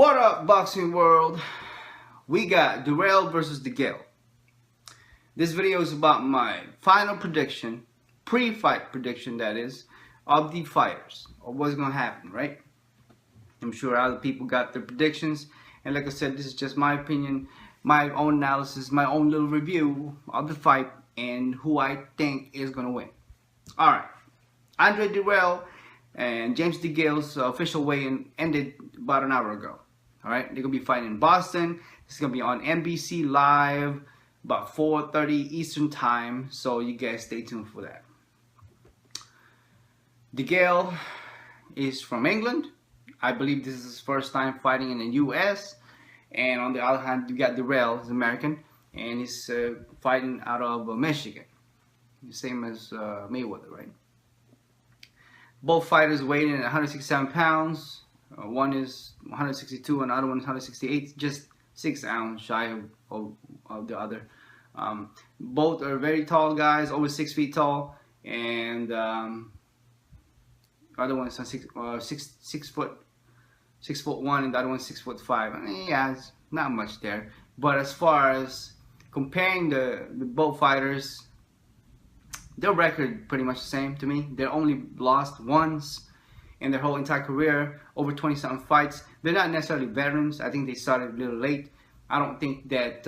What up, boxing world? We got Dirrell versus Degale. This video is about my final prediction, pre-fight prediction that is, of the fighters, or what's gonna happen, right? I'm sure other people got their predictions, and like I said, this is just my opinion, my own analysis, my own little review of the fight and who I think is gonna win. Alright, Andre Dirrell and James Degale's official weigh-in ended about an hour ago. Alright, they're going to be fighting in Boston. It's going to be on NBC Live about 4:30 Eastern Time, so you guys stay tuned for that. Degale is from England. I believe this is his first time fighting in the US. And on the other hand, you got Dirrell, he's American, and he's fighting out of Michigan. The same as Mayweather, right? Both fighters weigh in at 167 pounds. One is 162 and the other one is 168, just 6 ounces shy of the other. Both are very tall guys, over 6 feet tall, and the other one is 6 foot 1, and the other one is 6'5". I mean, yeah, it's not much there. But as far as comparing the both fighters, their record pretty much the same to me. They're only lost once in their whole entire career, over 20-something fights. They're not necessarily veterans. I think they started a little late. I don't think that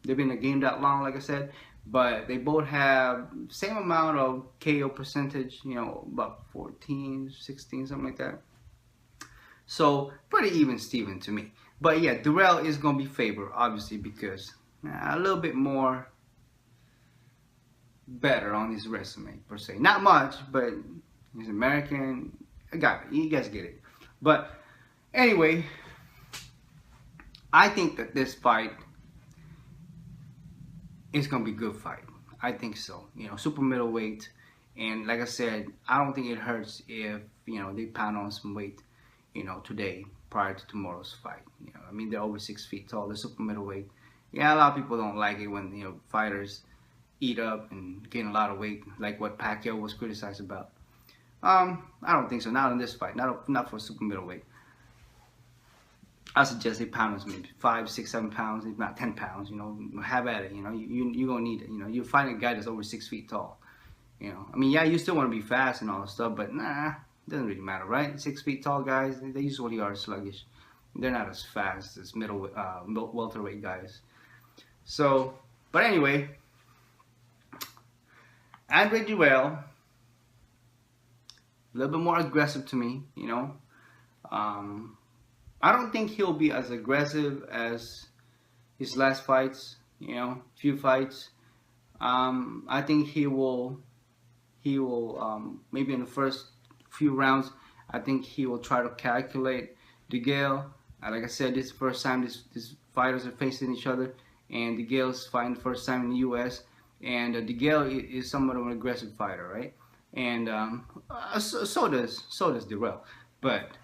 they've been in the game that long, like I said. But they both have same amount of KO percentage, you know, about 14, 16, something like that. So pretty even Steven to me. But yeah, Dirrell is going to be favored, obviously, because a little bit more better on his resume, per se. Not much, but he's American. I got it. You guys get it. But anyway, I think that this fight is going to be a good fight. I think so. You know, super middleweight. And like I said, I don't think it hurts if, you know, they pound on some weight, you know, today prior to tomorrow's fight. You know, I mean, they're over 6 feet tall. They're super middleweight. Yeah, a lot of people don't like it when, you know, fighters eat up and gain a lot of weight, like what Pacquiao was criticized about. I don't think so. Not in this fight. Not for super middleweight. I suggest they pound us maybe 5, 6, 7 pounds, if not 10 pounds. You know, have at it. You know, you're gonna need it. You know, you find a guy that's over 6 feet tall. You know, I mean, yeah, you still want to be fast and all that stuff, but nah, it doesn't really matter, right? 6 feet tall guys, they usually are sluggish. They're not as fast as welterweight guys. So, but anyway, Andre Dirrell, a little bit more aggressive to me, you know. I don't think he'll be as aggressive as his last fights, you know, few fights. I think he will maybe in the first few rounds, I think he will try to calculate Degale. Like I said, this is the first time these fighters are facing each other, and Degale's fighting the first time in the U.S. And Degale is somewhat of an aggressive fighter, right? And so does Dirrell. But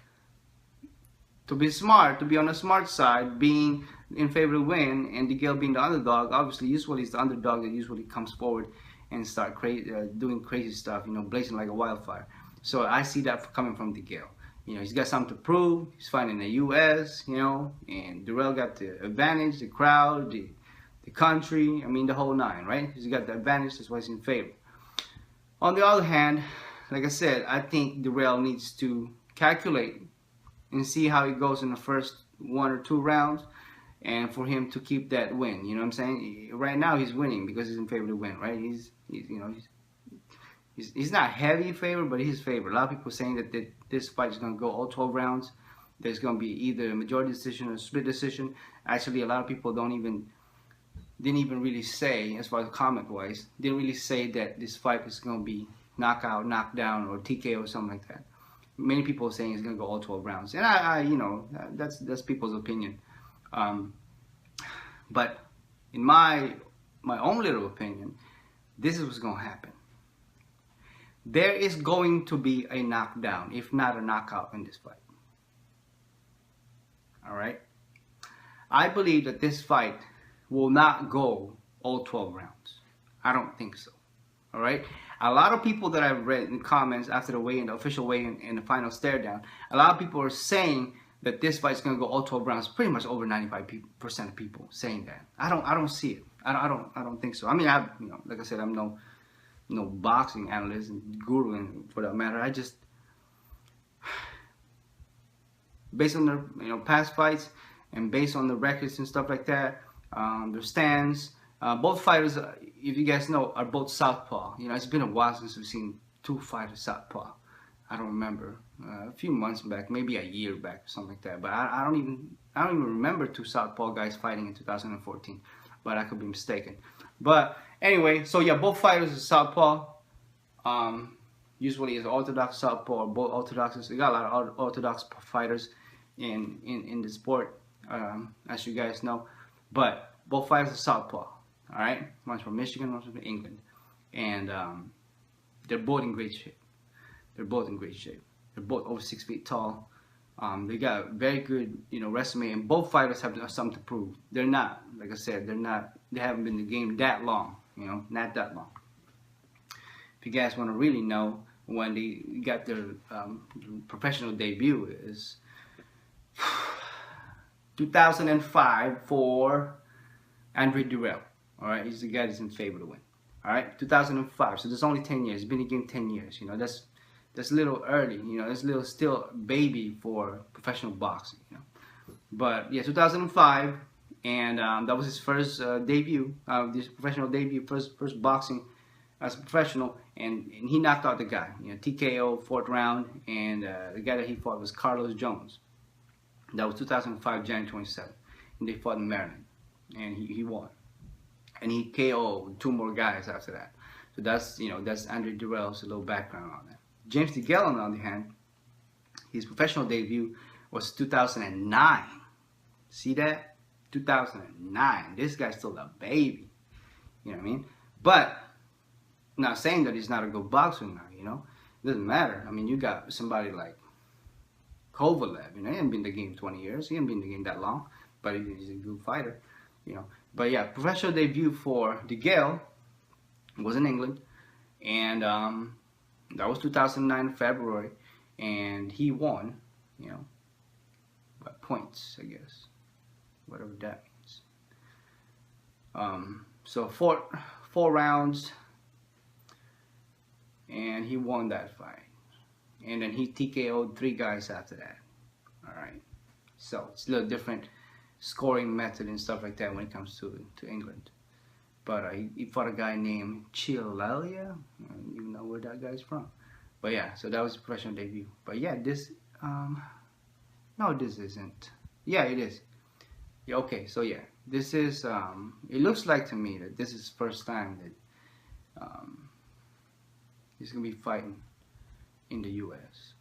to be smart, to be on the smart side, being in favor of win, and Degale being the underdog, obviously, usually it's the underdog that usually comes forward and start doing crazy stuff, you know, blazing like a wildfire. So I see that coming from Degale. You know, he's got something to prove. He's fighting in the U.S., you know, and Dirrell got the advantage, the crowd, the country, I mean the whole nine, right? He's got the advantage, that's why he's in favor. On the other hand, like I said, I think Dirrell needs to calculate and see how he goes in the first 1 or 2 rounds, and for him to keep that win. You know what I'm saying? Right now he's winning because he's in favor to win, right? He's not heavy in favor, but he's favored. A lot of people saying that this fight is going to go all 12 rounds. There's going to be either a majority decision or a split decision. Actually, a lot of people didn't even really say, as far as comment wise, didn't really say that this fight is going to be knockout, knockdown, or TKO or something like that. Many people are saying it's going to go all 12 rounds, and I you know, that's people's opinion. But in my own little opinion, this is what's going to happen. There is going to be a knockdown, if not a knockout, in this fight. All right. I believe that this fight will not go all 12 rounds. I don't think so. All right. A lot of people that I've read in comments after the weigh-in, the official weigh-in and the final stare down, a lot of people are saying that this fight is going to go all 12 rounds. Pretty much over 95% of people saying that. I don't see it. I don't think so. I mean, like I said, I'm no boxing analyst and guru, and for that matter, I just, based on their past fights and based on the records and stuff like that, their stands. Both fighters, if you guys know, are both southpaw. It's been a while since we've seen two fighters southpaw. I don't remember, a few months back, maybe a year back, or something like that. But I don't even remember two southpaw guys fighting in 2014. But I could be mistaken. But anyway, so yeah, both fighters are southpaw. Usually it's orthodox southpaw, or both orthodox. We got a lot of orthodox fighters in the sport, as you guys know. But both fighters are southpaw. All right, one's from Michigan, one's from England, and they're both in great shape. They're both over 6 feet tall. They got very good, resume, and both fighters have something to prove. They're not, like I said, they haven't been in the game that long, not that long. If you guys want to really know when they got their professional debut, is 2005 for Dirrell. All right, he's the guy that's in favor to win. All right, 2005. So there's only 10 years. He's been in the game 10 years. That's a little early. That's a little still baby for professional boxing. But yeah, 2005, and that was his first debut, this professional debut, first boxing as a professional, and he knocked out the guy. TKO, 4th round, and the guy that he fought was Carlos Jones. That was 2005, January 27th, and they fought in Maryland, and he won. And he KO'd 2 more guys after that. So that's Andre Dirrell's a little background on that. James Degale, on the other hand, his professional debut was 2009. See that? 2009. This guy's still a baby. You know what I mean? But not saying that he's not a good boxer now. It doesn't matter. I mean, you got somebody like Kovalev. He hasn't been in the game 20 years. He hasn't been in the game that long, but he's a good fighter. But yeah, professional debut for Degale was in England, and that was 2009 February, and he won, by points, I guess, whatever that means. So four rounds, and he won that fight, and then he TKO'd 3 guys after that. All right, so it's a little different scoring method and stuff like that when it comes to England. But he fought a guy named Chilelia. I don't even know where that guy's from. But yeah, so that was his professional debut. But yeah, this, no, this isn't. Yeah, it is. Yeah, okay, so yeah, this is, it looks like to me that this is the first time that he's going to be fighting in the U.S.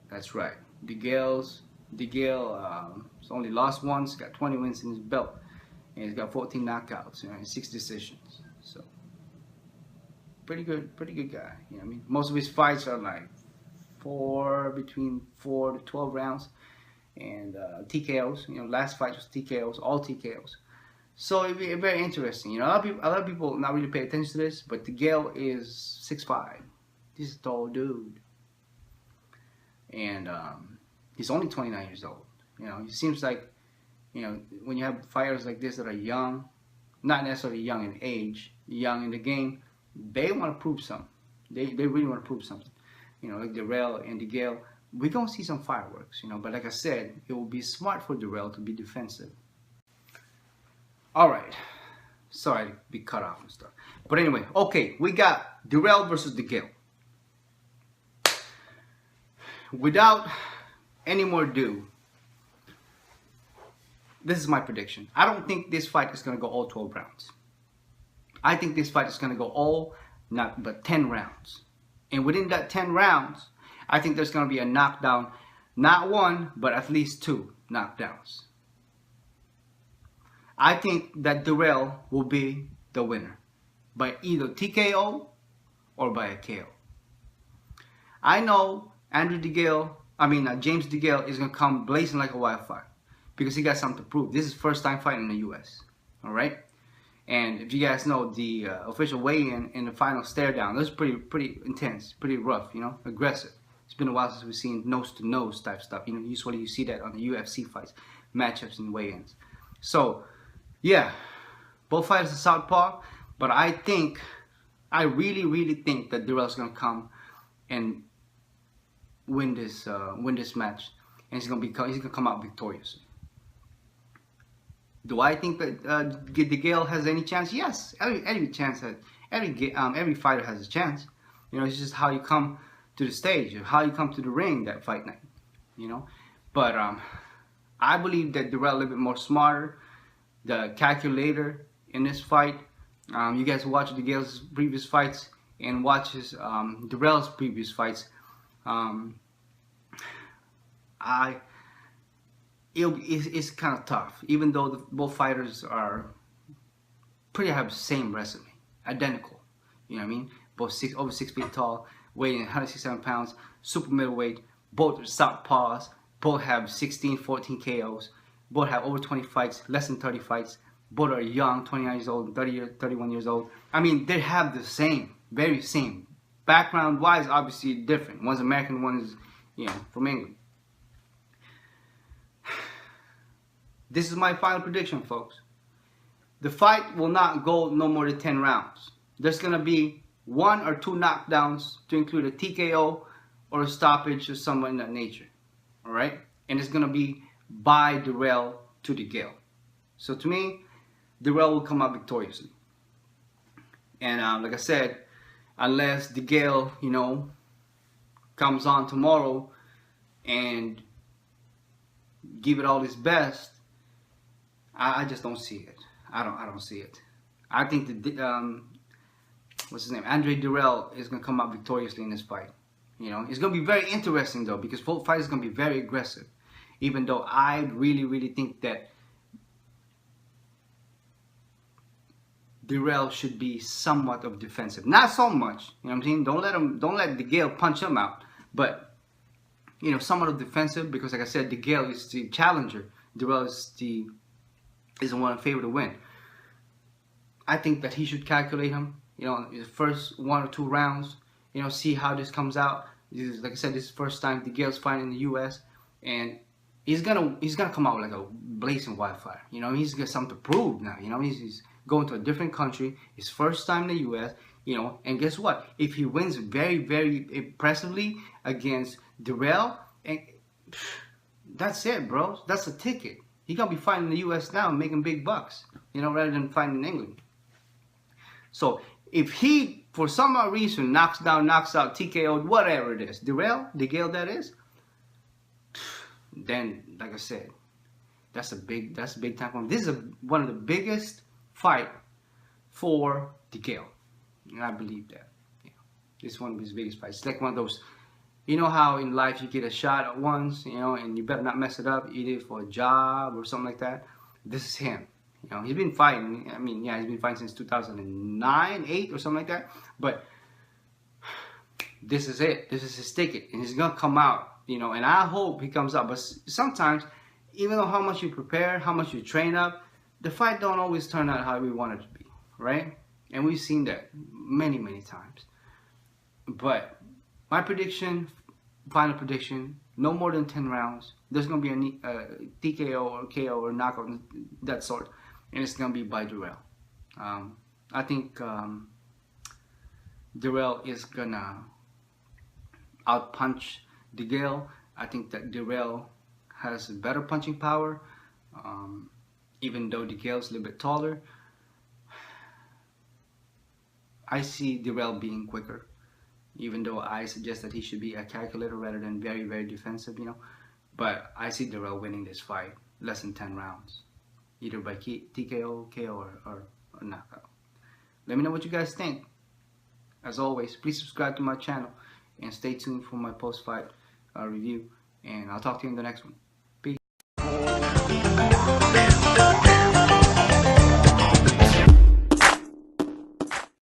That's right. Degale has only lost once, got 20 wins in his belt, and he's got 14 knockouts, and 6 decisions. So pretty good guy. I mean, most of his fights are like between 4 to 12 rounds, and TKOs. Last fight was TKOs, all TKOs. So it'd be very interesting. A lot of people not really pay attention to this, but Degale is 6'5". He's a tall dude, and he's only 29 years old. He seems like, when you have fighters like this that are young, not necessarily young in age, young in the game, they want to prove something. They really want to prove something. Like Dirrell and Degale, we're going to see some fireworks, But like I said, it will be smart for Dirrell to be defensive. All right. Sorry to be cut off and stuff. But anyway, okay, we got Dirrell versus Degale. Without any more ado, this is my prediction. I don't think this fight is going to go all 12 rounds. I think this fight is going to go not but 10 rounds. And within that 10 rounds, I think there's going to be a knockdown. Not 1, but at least 2 knockdowns. I think that Dirrell will be the winner by either TKO or by a KO. I know James Degale is going to come blazing like a wildfire because he got something to prove. This is his first time fighting in the U.S. All right? And if you guys know, the official weigh-in in the final stare down, that was pretty intense, pretty rough, aggressive. It's been a while since we've seen nose to nose type stuff. You know, usually you see that on the UFC fights, matchups and weigh-ins. So yeah, both fighters are southpaw, but I really think that Dirrell's gonna come and win this match, and he's gonna come out victorious. Do I think that Degale has any chance? Yes, every chance has every fighter has a chance. You know, it's just how you come to the stage, or how you come to the ring that fight night. You know, but I believe that Dirrell a little bit more smarter, the calculator in this fight. You guys watch Degale's previous fights and watch Dirrell's previous fights. It's kind of tough, even though both fighters are have the same resume, identical. You know what I mean? Both over 6 feet tall, weighing 167 pounds, super middleweight. Both are southpaws. Both have 16, 14 KOs. Both have over 20 fights, less than 30 fights. Both are young, 29 years old, 31 years old. I mean, they have the same, very same. Background-wise, obviously different. One's American, one's, you know, from England. This is my final prediction, folks. The fight will not go no more than 10 rounds. There's going to be 1 or 2 knockdowns to include a TKO or a stoppage or something in that nature. All right? And it's going to be by Dirrell to Degale. So to me, Dirrell will come out victoriously. And like I said, unless Degale, you know, comes on tomorrow and give it all his best, I just don't see it. I don't see it. I think that what's his name, Andre Dirrell, is gonna come out victoriously in this fight. You know, it's gonna be very interesting though, because both fighters are gonna be very aggressive. Even though I really think that Dirrell should be somewhat of defensive, not so much. You know what I'm saying? Don't let Degale punch him out, but you know, somewhat of defensive, because like I said, Degale is the challenger. Dirrell is the one favored to win. I think that he should calculate him, you know, in the first 1 or 2 rounds, you know, see how this comes out. Like I said, this is the first time Degale's fighting in the U.S. and he's gonna come out like a blazing wildfire. You know, he's got something to prove now. You know, he's going to a different country, his first time in the U.S. You know, and guess what? If he wins very impressively against Dirrell, and that's it, bro. That's a ticket. He's gonna be fighting in the U.S. now, making big bucks. You know, rather than fighting in England. So if he, for some odd reason, knocks out, TKO, whatever it is, Degale that is, then, like I said, that's a big time for him. This is one of the biggest fight for Degale, and I believe that. Yeah, this is one of his biggest fights. It's like one of those, you know how in life you get a shot at once, you know, and you better not mess it up, either for a job or something like that. This is him. You know, he's been fighting. I mean, yeah, he's been fighting since 2009, 8 or something like that. But this is it. This is his ticket, and he's gonna come out. You know, and I hope he comes out. But sometimes, even though how much you prepare, how much you train up, the fight don't always turn out how we want it to be, right? And we've seen that many times. But my prediction, final prediction, no more than 10 rounds. There's gonna be a TKO or KO or knockout, that sort. And it's going to be by Dirrell. I think Dirrell is going to outpunch Degale. I think that Dirrell has better punching power, even though Degale's a little bit taller. I see Dirrell being quicker, even though I suggest that he should be a calculator rather than very defensive, you know. But I see Dirrell winning this fight less than 10 rounds. Either by TKO, KO, or knockout. Let me know what you guys think. As always, please subscribe to my channel and stay tuned for my post-fight review. And I'll talk to you in the next one.